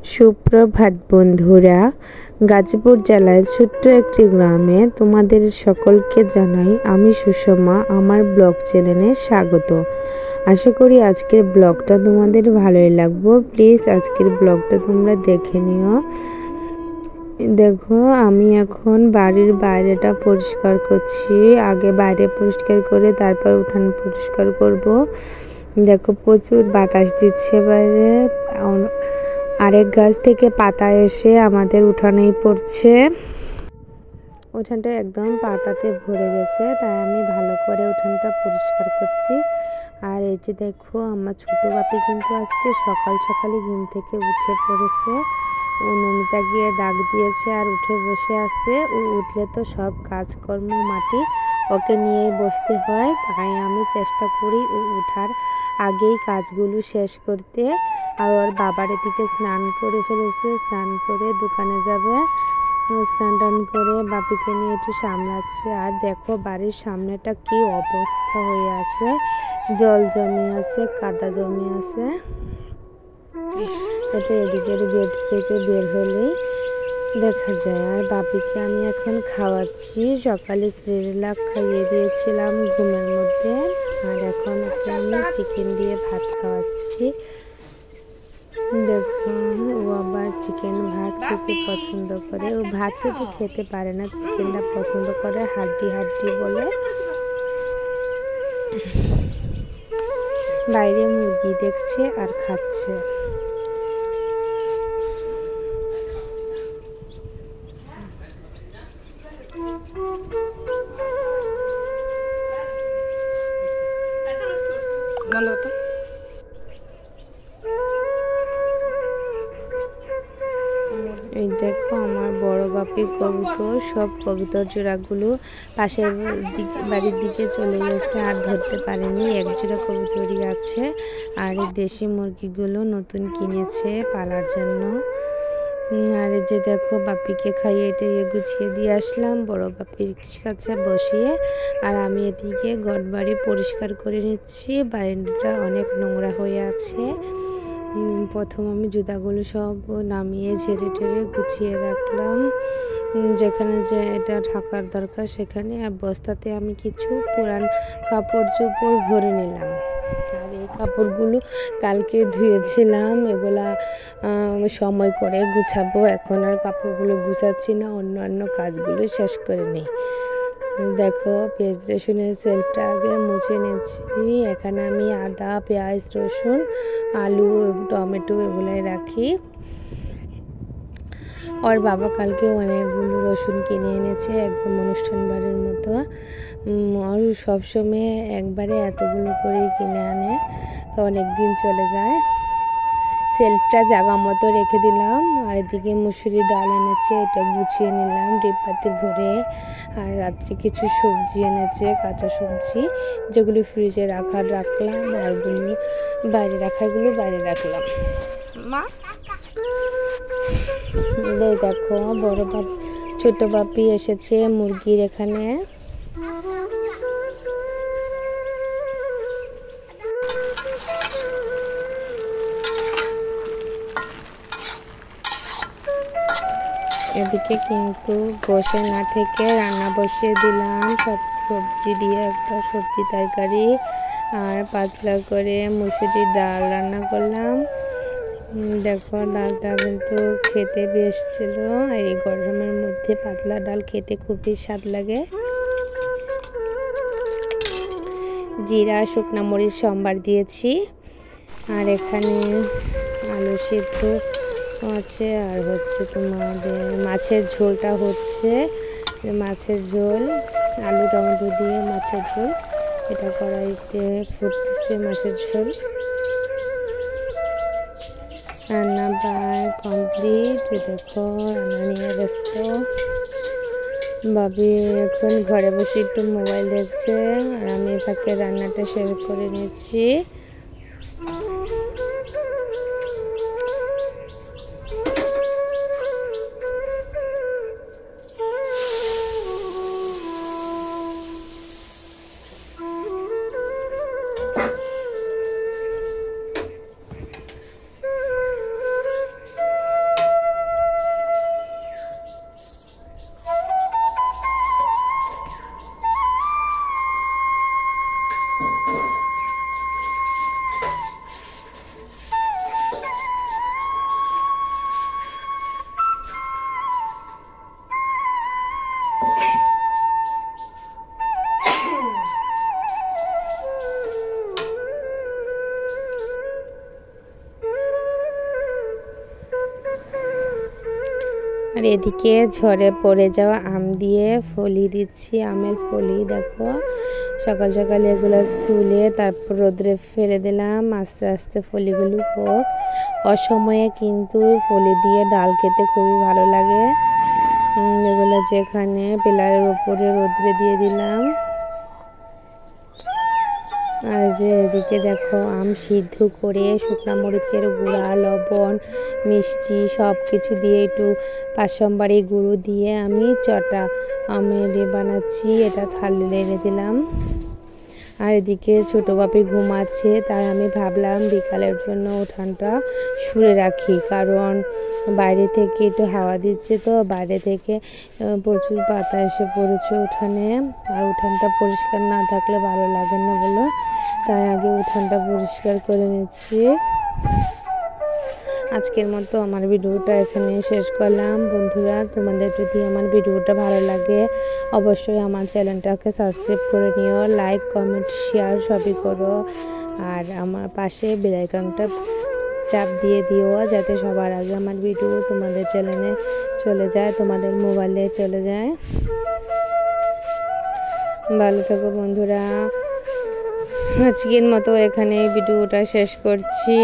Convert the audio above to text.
সুপ্রভাত বন্ধুরা, গাজীপুর জেলায় ছোট্ট একটি গ্রামে তোমাদের সকলকে জানাই আমি সুষমা আমার ব্লগ চ্যানেলে স্বাগত। আশা করি আজকের ব্লগটা তোমাদের ভালোই লাগবে। প্লিজ আজকের ব্লগটা তোমরা দেখে নিও। দেখো, আমি এখন বাড়ির বাইরেটা পরিষ্কার করছি। আগে বাইরে পরিষ্কার করে তারপর উঠান পরিষ্কার করব। দেখো, প্রচুর বাতাস দিচ্ছে বাইরে। আরেক গাছ থেকে পাতা এসে আমাদের উঠানেই পড়ছে। উঠানটা একদম পাতাতে ভরে গেছে, তাই আমি ভালো করে উঠানটা পরিষ্কার করছি। আর এই যে দেখো, আমার ছোট বাপি কিন্তু আজকে সকাল সকালই ঘুম থেকে উঠে পড়েছে। ও নমিতা গিয়ে ডাক দিয়েছে আর উঠে বসে আছে। ও উঠলে তো সব কাজকর্ম মাটি ওকে নিয়েই বসতে হয়, তাই আমি চেষ্টা করি ও উঠার আগেই কাজগুলো শেষ করতে। আর ওর বাবার এদিকে স্নান করে ফেলেছে, স্নান করে দোকানে যাবে। স্নান টান করে বাপিকে নিয়ে একটু সামলাচ্ছে। আর দেখো, বাড়ির সামনেটা কি অবস্থা হয়ে আছে, জল জমে আছে, কাদা জমে আছে। এটা এদিকের গেট থেকে বের হলেই দেখা যায়। আর বাপিকে আমি এখন খাওয়াচ্ছি। সকালে সেরেলাক খাইয়ে দিয়েছিলাম ঘুমের মধ্যে, আর এখন ওকে আমি চিকেন দিয়ে ভাত খাওয়াচ্ছি। দেখো, ও আবার চিকেন ভাত খেতে পছন্দ করে। ও ভাত তো খেতে পারে না, চিকেনটা পছন্দ করে, হাড্ডি হাড্ডি বলে। বাইরে মুরগি দেখছে আর খাচ্ছে। এই দেখো, আমার বড় বাপি কবুতর, সব কবুতর জোড়াগুলো পাশের বাড়ির দিকে চলে গেছে, আর ধরতে পারেনি। এক জোড়া কবুতরই আছে। আর এই দেশি মুরগিগুলো নতুন কিনেছে পালার জন্য। আর এই যে দেখো, বাপিকে খাইয়ে টাইয়ে গুছিয়ে দিয়ে আসলাম বড় বাপির কাছে বসিয়ে। আর আমি এদিকে ঘরবাড়ি পরিষ্কার করে নিচ্ছি। বারান্দাটা অনেক নোংরা হয়ে আছে। প্রথম আমি জুতাগুলো সব নামিয়ে ঝেড়ে টেড়ে গুছিয়ে রাখলাম, যেখানে যে এটা ঢাকার দরকার সেখানে। আর বস্তাতে আমি কিছু পুরান কাপড় চোপড় ভরে নিলাম। আর এই কাপড়গুলো কালকে ধুয়েছিলাম, এগুলা সময় করে গুছাবো। এখন আর কাপড়গুলো গুছাচ্ছি না, অন্যান্য কাজগুলো শেষ করে নিই। দেখো, পেঁয়াজ রসুনের সেলফটা আগে মুছে নিচ্ছি। এখানে আমি আদা, পেঁয়াজ, রসুন, আলু, টমেটো এগুলাই রাখি। ওর বাবা কালকে অনেকগুলো রসুন কিনে এনেছে, একদম অনুষ্ঠান বাড়ির মতো। আর সবসময় একবারে এতগুলো করে কিনে আনে, তো অনেক দিন চলে যায়। সেলফটা জায়গা মতো রেখে দিলাম। আর এদিকে মুসুরি ডাল এনেছে, এটা গুছিয়ে নিলাম ডিব্বাতে ভরে। আর রাত্রে কিছু সবজি এনেছে, কাঁচা সবজি, যেগুলি ফ্রিজে রাখলাম। আরগুলো বাইরে বাইরে রাখলাম। মা দেখো, বড় ছোট বাপি এসেছে মুরগির এখানে। এদিকে কিন্তু বসে না থেকে রান্না বসিয়ে দিলাম, সব সবজি দিয়ে একটা সবজি তরকারি। আর পাতলা করে মুসুরির ডাল রান্না করলাম। দেখো, ডালটা কিন্তু খেতে বেশ ছিল। এই গরমের মধ্যে পাতলা ডাল খেতে খুবই স্বাদ লাগে। জিরা, শুকনা মরিচ সম্বার দিয়েছি। আর এখানে আলু সিদ্ধ আছে, আর হচ্ছে তোমাদের মাছের ঝোলটা হচ্ছে। মাছের ঝোল, আলু টমেটো দিয়ে মাছের ঝোল, এটা কড়াইতে ফুটতেছে মাছের ঝোল। রান্না প্রায় কমপ্লিট। দেখো, রান্না নিয়ে ব্যস্ত। বাবি এখন ঘরে বসে একটু মোবাইল দেখছে, আর আমি তাকে রান্নাটা শেয়ার করে নিচ্ছি। আর এদিকে ঝড়ে পড়ে যাওয়া আম দিয়ে ফলি দিচ্ছি, আমের ফলি। দেখো সকাল সকাল এগুলো ছুলে তারপর রোদ্রে ফেলে দিলাম, আস্তে আস্তে ফলিগুলো হোক। অসময়ে কিন্তু ফলি দিয়ে ডাল খেতে খুবই ভালো লাগে। এগুলো যেখানে পিলারের উপরে রোদ্রে দিয়ে দিলাম। আর যে এদিকে দেখো আম সিদ্ধ করে শুকনো মরিচের গুঁড়া, লবণ, মিষ্টি সব কিছু দিয়ে একটু পাঁচশমবাড়ি গুঁড়ো দিয়ে আমি চটা আমের বানাচ্ছি। এটা থালে রেখে দিলাম। আর এদিকে ছোটো বাপি ঘুমাচ্ছে, তাই আমি ভাবলাম বিকালের জন্য উঠানটা সরে রাখি, কারণ বাইরে থেকে একটু হাওয়া দিচ্ছে, তো বাইরে থেকে প্রচুর পাতা এসে পড়েছে উঠানে। আর উঠানটা পরিষ্কার না থাকলে ভালো লাগে না বলে, তাই আগে উঠানটা পরিষ্কার করে নিচ্ছি। আজকের মতো আমার ভিডিওটা এখানে শেষ করলাম। বন্ধুরা, তোমাদের যদি আমার ভিডিওটা ভালো লাগে অবশ্যই আমার চ্যানেলটাকে সাবস্ক্রাইব করে নিও, লাইক কমেন্ট শেয়ার সবই করো। আর আমার পাশে বেল আইকনটা চাপ দিয়ে দিও, যাতে সবার আগে আমার ভিডিও তোমাদের চ্যানেলে চলে যায়, তোমাদের মোবাইলে চলে যায়। ভালো থাকো বন্ধুরা, আজকের মতো এখানে ভিডিওটা শেষ করছি।